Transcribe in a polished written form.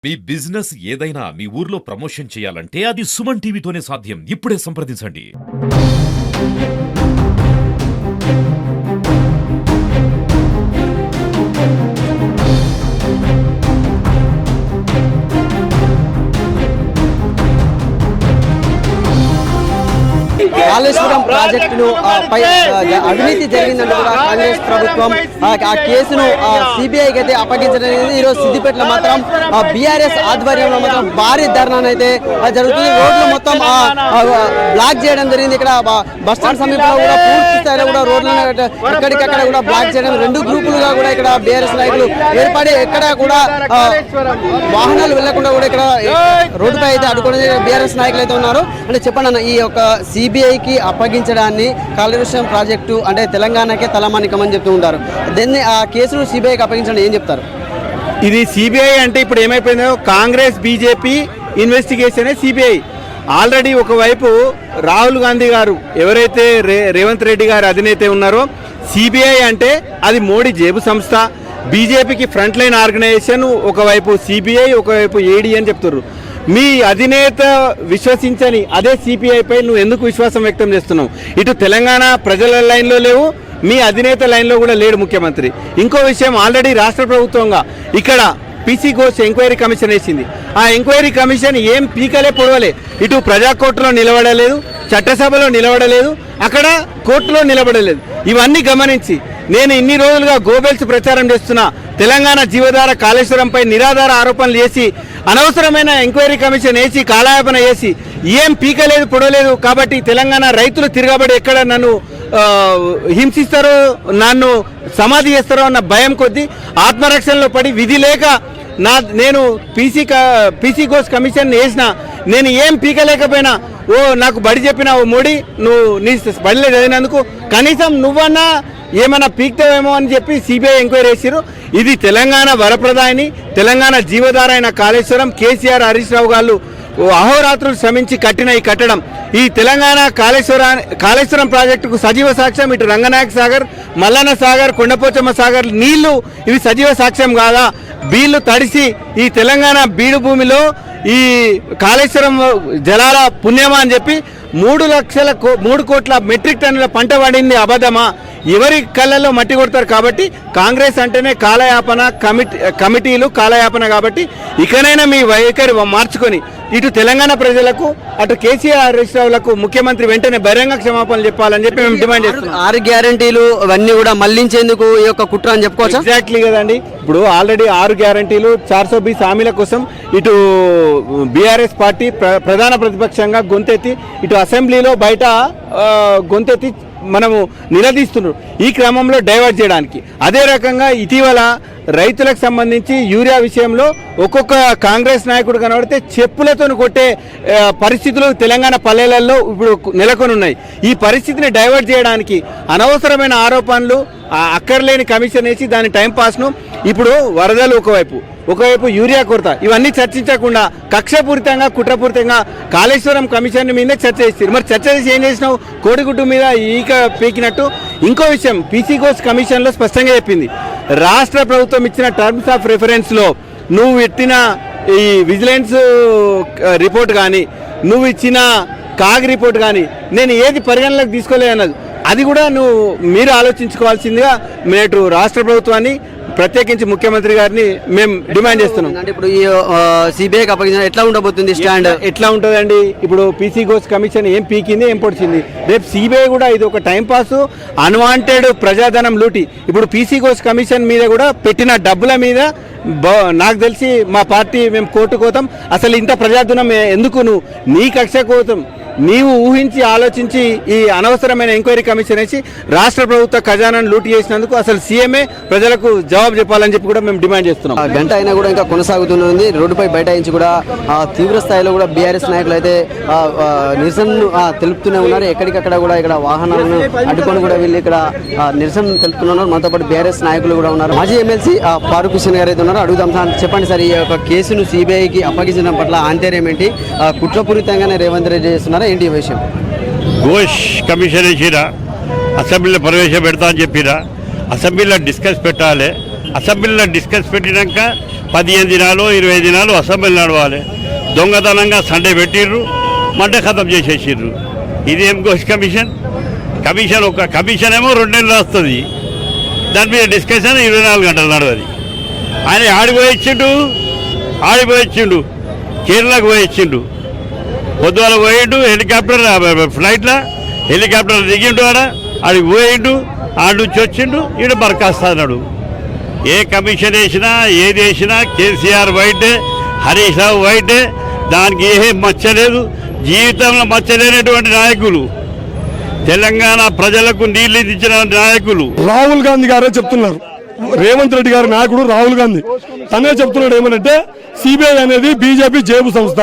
మీ business ఏదైనా మీ ఊర్లో promotion చేయాలంటే అది సుమన్ టీవీతోనే సాధ్యం. ఇప్పుడే సంప్రదించండి. కాళేశ్వరం ప్రాజెక్టును పై అవినీతి జరిగిందని కూడా కాంగ్రెస్ ప్రభుత్వం ఆ కేసును సిబిఐకి అయితే అప్పగించడం అనేది ఈరోజు సిద్దిపేటలో మాత్రం బీఆర్ఎస్ ఆధ్వర్యంలో మాత్రం భారీ ధర్నా అయితే జరుగుతుంది. రోడ్లు మొత్తం బ్లాక్ చేయడం జరిగింది. ఇక్కడ బస్టాండ్ సమీపంలో కూడా పూర్తి స్థాయిలో కూడా రోడ్లను ఎక్కడికక్కడ కూడా బ్లాక్ చేయడం, రెండు గ్రూపులుగా కూడా ఇక్కడ బీఆర్ఎస్ నాయకులు ఏర్పడి ఎక్కడ కూడా వాహనాలు వెళ్లకుండా కూడా ఇక్కడ రోడ్డుపై అయితే అడ్డుకునే బీఆర్ఎస్ నాయకులు అయితే ఉన్నారు. అంటే చెప్పండి అన్న, ఈ యొక్క సిబిఐకి అప్పగించడాన్ని కాళేశ్వరం ప్రాజెక్టు అంటే తెలంగాణకే తలమానికం అని చెప్తూ ఉంటారు. దీన్ని ఆ కేసును సిబిఐకి అప్పగించడం ఏం చెప్తారు? ఇది సిబిఐ అంటే ఇప్పుడు ఏమైపోయిందో Congress BJP investigation CBI. Already ఒకవైపు రాహుల్ గాంధీ గారు ఎవరైతే రేవంత్ రెడ్డి గారు అధినేత ఉన్నారో, సిబిఐ అంటే అది మోడీ జేబు సంస్థ, బీజేపీకి ఫ్రంట్ లైన్ ఆర్గనైజేషన్, ఒకవైపు సిబిఐ ఒకవైపు ఏడీ అని చెప్తున్నారు. మీ అధినేత విశ్వసించని అదే సిపిఐపై నువ్వు ఎందుకు విశ్వాసం వ్యక్తం చేస్తున్నావు? ఇటు తెలంగాణ ప్రజల లైన్లో లేవు, మీ అధినేత లైన్లో కూడా లేడు ముఖ్యమంత్రి. ఇంకో విషయం, ఆల్రెడీ రాష్ట్ర ప్రభుత్వంగా ఇక్కడ పీసీ ఘోష్ ఎంక్వైరీ కమిషన్ వేసింది. ఆ ఎంక్వైరీ కమిషన్ ఏం పీకలే పొడవలే, ఇటు ప్రజాకోర్టులో నిలబడలేదు, చట్టసభలో నిలబడలేదు, అక్కడ కోర్టులో నిలబడలేదు. ఇవన్నీ గమనించి నేను ఇన్ని రోజులుగా గోబెల్స్ ప్రచారం చేస్తున్నా, తెలంగాణ జీవధార కాళేశ్వరంపై నిరాధార ఆరోపణలు చేసి అనవసరమైన ఎంక్వైరీ కమిషన్ వేసి కాలయాపన చేసి ఏం పీకలేదు పొడవలేదు. కాబట్టి తెలంగాణ రైతులు తిరగబడి ఎక్కడ నన్ను హింసిస్తారో, నన్ను సమాధి చేస్తారో అన్న భయం కొద్దీ ఆత్మరక్షణలో పడి విధి లేక నేను పీసీ ఘోష్ కమిషన్ వేసిన, నేను ఏం పీకలేకపోయినా, నాకు బడి చెప్పిన మోడీ, నువ్వు నీ బడిలో చదివినందుకు కనీసం నువ్వన్నా ఏమైనా పీక్తావేమో అని చెప్పి సిబిఐ ఎంక్వైరీ చేసిరు. ఇది తెలంగాణ వరప్రదాయని, తెలంగాణ జీవధార అయిన కాళేశ్వరం కేసీఆర్ హరీష్ రావు గారు అహోరాత్రులు శ్రమించి కట్టిన ఈ కట్టడం, ఈ తెలంగాణ కాళేశ్వరం ప్రాజెక్టుకు సజీవ సాక్ష్యం. ఇటు రంగనాయక సాగర్, మల్లన్న సాగర్, కొండపోచమ్మ సాగర్ నీళ్లు ఇవి సజీవ సాక్ష్యం కాదా? బీళ్లు తడిసి ఈ తెలంగాణ బీడు భూమిలో ఈ కాళేశ్వరం జలాల పుణ్యమా అని చెప్పి 3 కోట్ల మెట్రిక్ టన్నుల పంట పడింది అబద్ధమా? ఎవరి కళ్ళల్లో మట్టి కొడతారు. కాబట్టి కాంగ్రెస్ అంటేనే కాలయాపన, కమిటీలు కాలయాపన. కాబట్టి ఇకనైనా మీ వైఖరి మార్చుకొని ఇటు తెలంగాణ ప్రజలకు, అటు కేసీఆర్ హరీష్ రావులకు ముఖ్యమంత్రి వెంటనే బహిరంగ క్షమాపణలు చెప్పాలని చెప్పి మేము డిమాండ్ చేస్తున్నాం. 6 గ్యారంటీలు అవన్నీ కూడా మళ్లించేందుకు ఈ యొక్క కుట్ర అని చెప్పుకోవచ్చు. ఎగ్జాక్ట్లీ కదండి. ఇప్పుడు ఆల్రెడీ 6 గ్యారంటీలు 420 హామీల కోసం ఇటు బీఆర్ఎస్ పార్టీ ప్రధాన ప్రతిపక్షంగా గొంతెత్తి, ఇటు అసెంబ్లీలో బయట గొంతెత్తి మనము నిలదీస్తున్నారు. ఈ క్రమంలో డైవర్ట్ చేయడానికి అదే రకంగా ఇటీవల రైతులకు సంబంధించి యూరియా విషయంలో ఒక్కొక్క కాంగ్రెస్ నాయకుడు కనబడితే చెప్పులతో కొట్టే పరిస్థితులు తెలంగాణ పల్లెలలో ఇప్పుడు నెలకొని ఉన్నాయి. ఈ పరిస్థితిని డైవర్ట్ చేయడానికి అనవసరమైన ఆరోపణలు, అక్కర్లేని కమిషన్ వేసి దాని టైంపాస్ను, ఇప్పుడు వరదలు ఒకవైపు యూరియా కొరత, ఇవన్నీ చర్చించకుండా కక్షపూరితంగా కుట్రపూరితంగా కాళేశ్వరం కమిషన్ మీదే చర్చ చేస్తారు. మరి చర్చ చేసి ఏం చేసినావు? కోడిగుడ్డు మీద ఈక పీకినట్టు. ఇంకో విషయం, పీసీ ఘోష్ కమిషన్లో స్పష్టంగా చెప్పింది, రాష్ట్ర ప్రభుత్వం ఇచ్చిన టర్మ్స్ ఆఫ్ రెఫరెన్స్లో నువ్వు పెట్టిన ఈ విజిలెన్స్ రిపోర్ట్ కానీ, నువ్వు ఇచ్చిన కాగ్ రిపోర్ట్ కానీ నేను ఏది పరిగణలోకి తీసుకోలేదు అన్నది. అది కూడా మీరు ఆలోచించుకోవాల్సిందిగా నేటు రాష్ట్ర ప్రభుత్వాన్ని, ప్రత్యేకించి ముఖ్యమంత్రి గారిని మేము డిమాండ్ చేస్తున్నాం. అంటే ఇప్పుడు ఈ సిబిఐకి అప్పగించిన ఎట్లా ఉండబోతుంది స్టాండ్? ఎట్లా ఉంటుందండి? ఇప్పుడు పీసీ ఘోష్ కమిషన్ ఏం పీకింది, ఏం పొడిచింది? రేపు సిబిఐ కూడా ఇది ఒక టైంపాస్, అన్వాంటెడ్ ప్రజాధనం లూటి. ఇప్పుడు పీసీ ఘోష్ కమిషన్ మీద కూడా పెట్టిన డబ్బుల మీద నాకు తెలిసి మా పార్టీ మేము కోర్టుకు పోతాం. అసలు ఇంత ప్రజాధనం ఎందుకు? నీ కక్ష కోసం నీవు ఊహించి ఆలోచించి ఈ అనవసరమైన ఎంక్వైరీ కమిషన్ వేసి రాష్ట్ర ప్రభుత్వ ఖజానాను లూటీ చేసినందుకు అసలు సీఎంఏ ప్రజలకు జవాబు చెప్పాలని చెప్పి కూడా మేము డిమాండ్ చేస్తున్నాం. గంట అయినా కూడా ఇంకా కొనసాగుతుంది. రోడ్డుపై బైఠాయించి కూడా తీవ్ర స్థాయిలో కూడా బీఆర్ఎస్ నాయకులు అయితే నిరసనను తెలుపుతూనే ఉన్నారు. ఎక్కడికక్కడ కూడా ఇక్కడ వాహనాలను అడ్డుకొని కూడా వీళ్ళు ఇక్కడ నిరసన తెలుపుతున్నారు. మనతో పాటు బీఆర్ఎస్ నాయకులు కూడా ఉన్నారు. మాజీ ఎమ్మెల్సీ ఫారూక్ హుస్సేన్ గారు అయితే ఉన్నారు. అడుగుదాం సార్, చెప్పండి సార్, ఈ యొక్క కేసును సిబిఐకి అప్పగించడం పట్ల ఆంతర్యం ఏంటి? కుట్రపూరితంగానే రేవంత్ రెడ్డి చేస్తున్నారా ఏంటి ఈ విషయం? ఘోష్ కమిషన్ వేసిరా, అసెంబ్లీలో ప్రవేశపెడతా అని చెప్పిరా, అసెంబ్లీలో డిస్కస్ పెట్టాలి. అసెంబ్లీలో డిస్కస్ పెట్టినాక 15 దినాలు 20 దినాలు అసెంబ్లీ నడవాలి. దొంగతనంగా సండే పెట్టిర్రు, మండే ఖతం చేసేసిర్రు. ఇదేం ఘోష్ కమిషన్? కమిషన్ ఒక కమిషన్ ఏమో 2 నెలలు వస్తుంది, దాని మీద డిస్కషన్ 24 గంటలు నడవది. ఆయన ఆడిపోయిచ్చిండు కేరళకు పోయిచ్చిండు. పొద్దుగాల పోయిండు హెలికాప్టర్ ఫ్లైట్లో, హెలికాప్టర్ దిగిండు, ఆడికి పోయిండు, ఆడ నుంచి వచ్చిండు, ఈడ బర్ఖాస్తన్నాడు. ఏ కమిషన్ వేసినా ఏది వేసినా కేసీఆర్ వైటే, హరీష్ రావు వైటే, దానికి ఏం మచ్చలేదు. జీవితంలో మచ్చలేనటువంటి నాయకులు, తెలంగాణ ప్రజలకు నీళ్ళు ఇచ్చిన నాయకులు. రాహుల్ గాంధీ గారే చెప్తున్నారు, రేవంత్ రెడ్డి గారి నాయకుడు రాహుల్ గాంధీ తనే చెప్తున్నాడు ఏమనంటే సిబిఐ అనేది బీజేపీ జేబు సంస్థ.